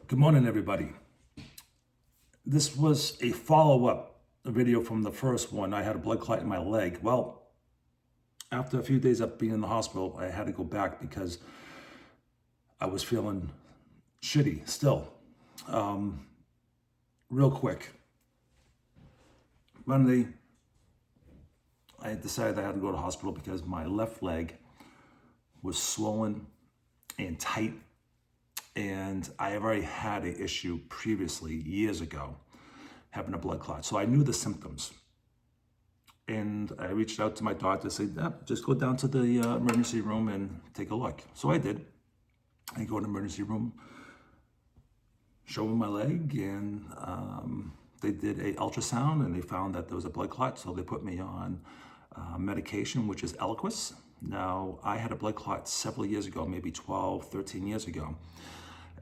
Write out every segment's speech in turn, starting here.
Good morning, everybody. This was a follow-up video from the first one. I had a blood clot in my leg. Well, after a few days of being in the hospital, I had to go back because I was feeling shitty still. Real quick. Monday, I decided I had to go to the hospital because my left leg was swollen and tight. And I have already had an issue previously, years ago, having a blood clot. So I knew the symptoms. And I reached out to my doctor, said, just go down to the emergency room and take a look. So I did. I go to the emergency room, show them my leg, and they did an ultrasound and they found that there was a blood clot. So they put me on medication, which is Eliquis. Now, I had a blood clot several years ago, maybe 12, 13 years ago.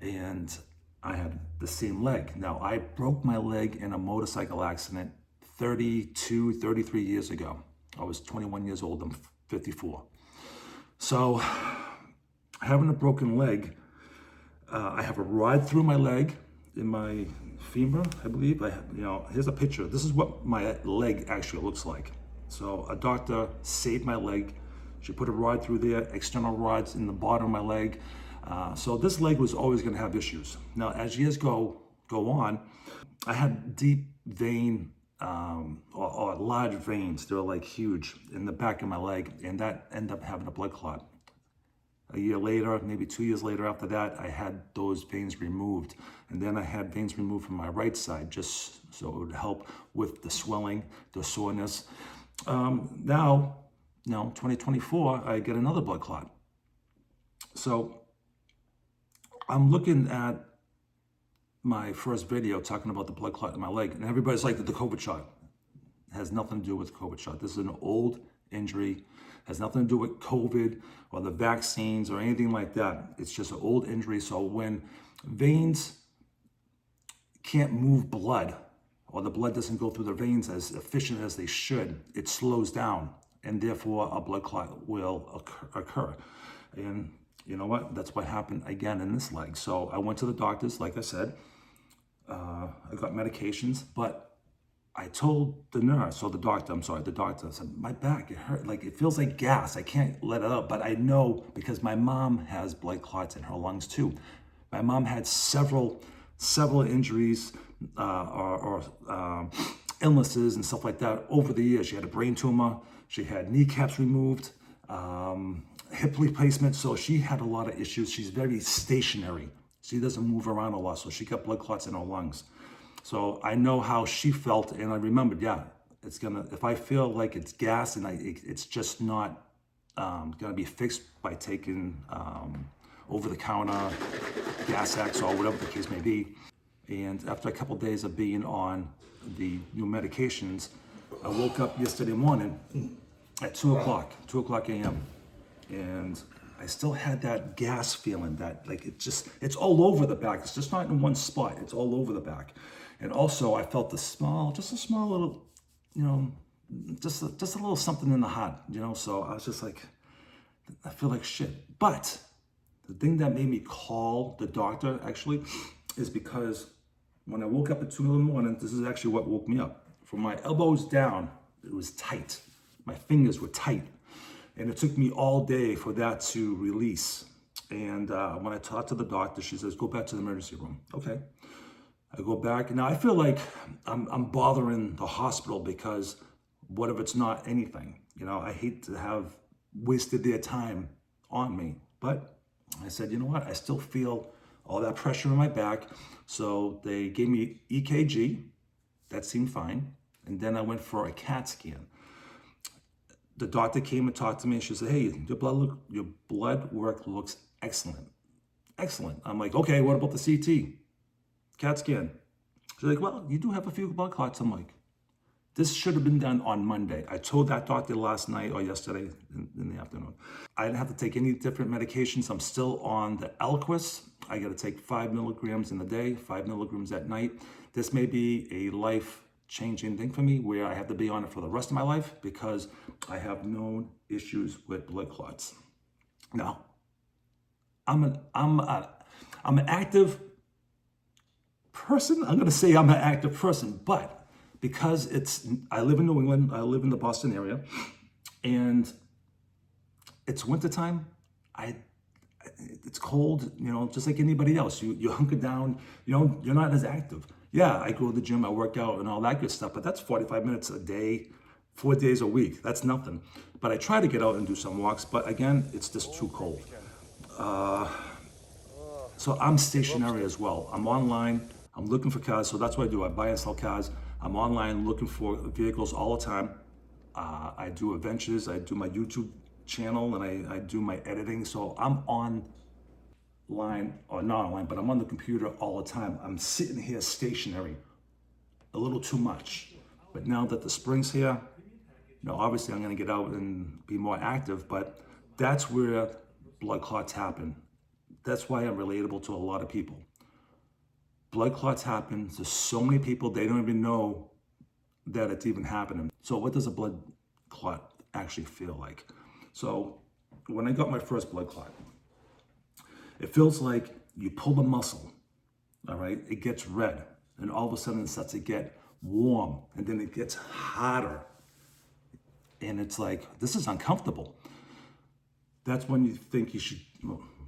And I had the same leg. Now, I broke my leg in a motorcycle accident 32, 33 years ago. I was 21 years old, I'm 54. So, having a broken leg, I have a rod through my leg in my femur, I believe. Here's a picture. This is what my leg actually looks like. So, a doctor saved my leg. She put a rod through there, external rods in the bottom of my leg. So this leg was always going to have issues. Now, as years go on, I had deep vein or large veins. They were like huge in the back of my leg, and that ended up having a blood clot. A year later, maybe 2 years later after that, I had those veins removed. And then I had veins removed from my right side, just so it would help with the swelling, the soreness. Now, 2024, I get another blood clot. So I'm looking at my first video talking about the blood clot in my leg, and everybody's like, the COVID shot. It has nothing to do with the COVID shot. This is an old injury. Has nothing to do with COVID or the vaccines or anything like that. It's just an old injury. So when veins can't move blood, or the blood doesn't go through the veins as efficient as they should, it slows down, and therefore a blood clot will occur. And you know what? That's what happened again in this leg. So I went to the doctors, like I said. I got medications, but I told the doctor, said, my back, it hurt, like it feels like gas. I can't let it out, but I know because my mom has blood clots in her lungs too. My mom had several injuries or illnesses and stuff like that over the years. She had a brain tumor. She had kneecaps removed. Hip replacement, so she had a lot of issues. She's very stationary. She doesn't move around a lot, so she got blood clots in her lungs. So I know how she felt, and I remembered, it's gonna, if I feel like it's gas and it's just not gonna be fixed by taking over-the-counter gas X or whatever the case may be. And after a couple of days of being on the new medications, I woke up yesterday morning at 2 o'clock a.m. And I still had that gas feeling, that like it's all over the back. It's just not in one spot. It's all over the back. And also I felt just a small little, just a little something in the heart, So I was just like, I feel like shit. But the thing that made me call the doctor actually is because when I woke up at 2 in the morning, this is actually what woke me up. From my elbows down, it was tight. My fingers were tight. And it took me all day for that to release. And when I talked to the doctor, she says, go back to the emergency room. Okay. I go back. Now I feel like I'm bothering the hospital because what if it's not anything? I hate to have wasted their time on me. But I said, you know what? I still feel all that pressure in my back. So they gave me EKG. That seemed fine. And then I went for a CAT scan. The doctor came and talked to me and she said, hey, your blood work looks excellent. Excellent. I'm like, okay, what about the CT? CAT scan. She's like, well, you do have a few blood clots. I'm like, this should have been done on Monday. I told that doctor last night or yesterday in the afternoon. I didn't have to take any different medications. I'm still on the Eliquis. I got to take 5 milligrams in the day, 5 milligrams at night. This may be a life-changing thing for me where I have to be on it for the rest of my life because I have known issues with blood clots. Now, I'm an active person, I'm going to say I'm an active person, but because I live in New England, I live in the Boston area, and it's wintertime, it's cold, just like anybody else. You hunker down, you're not as active. Yeah, I go to the gym, I work out and all that good stuff, but that's 45 minutes a day, 4 days a week. That's nothing. But I try to get out and do some walks, but again, it's just too cold. So I'm stationary as well. I'm online, I'm looking for cars, so that's what I do. I buy and sell cars. I'm online looking for vehicles all the time. I do adventures, I do my YouTube channel, and I do my editing. So I'm online, or not online, but I'm on the computer all the time. I'm sitting here stationary a little too much. But now that the spring's here, obviously I'm gonna get out and be more active, but that's where blood clots happen. That's why I'm relatable to a lot of people. Blood clots happen to so many people, they don't even know that it's even happening. So what does a blood clot actually feel like? So when I got my first blood clot, it feels like you pull the muscle, all right? It gets red, and all of a sudden it starts to get warm, and then it gets hotter. And it's like, this is uncomfortable. That's when you think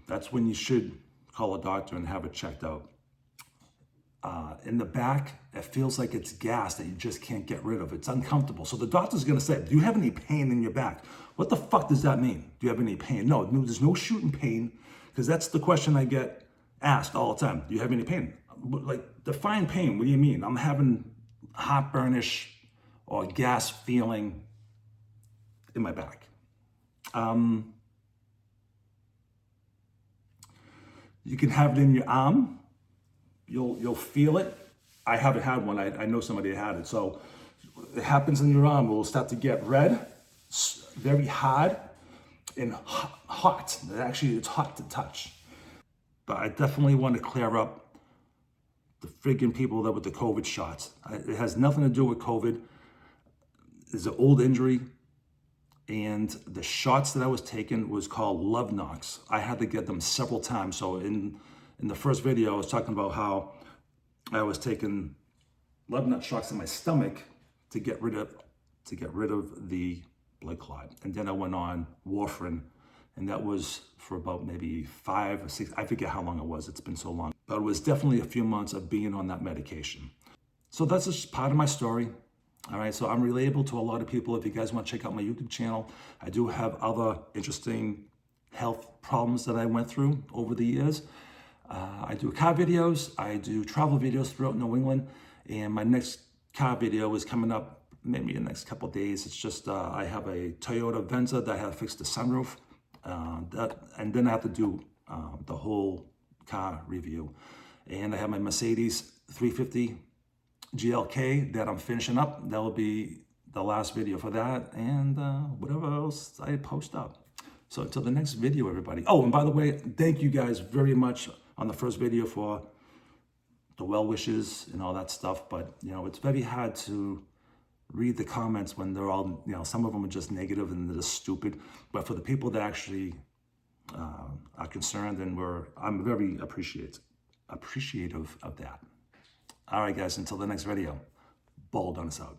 that's when you should call a doctor and have it checked out. In the back, it feels like it's gas that you just can't get rid of. It's uncomfortable. So the doctor's gonna say, do you have any pain in your back? What the fuck does that mean? Do you have any pain? No, there's no shooting pain, because that's the question I get asked all the time. Do you have any pain? Like, define pain, what do you mean? I'm having heartburnish or gas feeling in my back. You can have it in your arm. You'll feel it. I haven't had one. I know somebody that had it. So it happens in your arm. It will start to get red, very hard, and hot. Actually, it's hot to touch. But I definitely want to clear up the freaking people that with the COVID shots. It has nothing to do with COVID. It's an old injury. And the shots that I was taking was called love knocks. I had to get them several times. So in the first video, I was talking about how I was taking love knot shots in my stomach to get rid of the blood clot. And then I went on warfarin, and that was for about maybe 5 or 6, I forget how long it was, it's been so long. But it was definitely a few months of being on that medication. So that's just part of my story. All right, so I'm relatable to a lot of people. If you guys want to check out my YouTube channel, I do have other interesting health problems that I went through over the years. I do car videos, I do travel videos throughout New England, and my next car video is coming up maybe in the next couple of days. It's just, I have a Toyota Venza that I have fixed the sunroof, and then I have to do the whole car review. And I have my Mercedes 350 GLK that I'm finishing up. That will be the last video for that, and whatever else I post up. So until the next video, everybody. Oh, and by the way, thank you guys very much on the first video for the well wishes and all that stuff. But it's very hard to read the comments when they're all, some of them are just negative and they're just stupid. But for the people that actually are concerned, and I'm very appreciative of that. All right, guys, until the next video, Baldadonis out.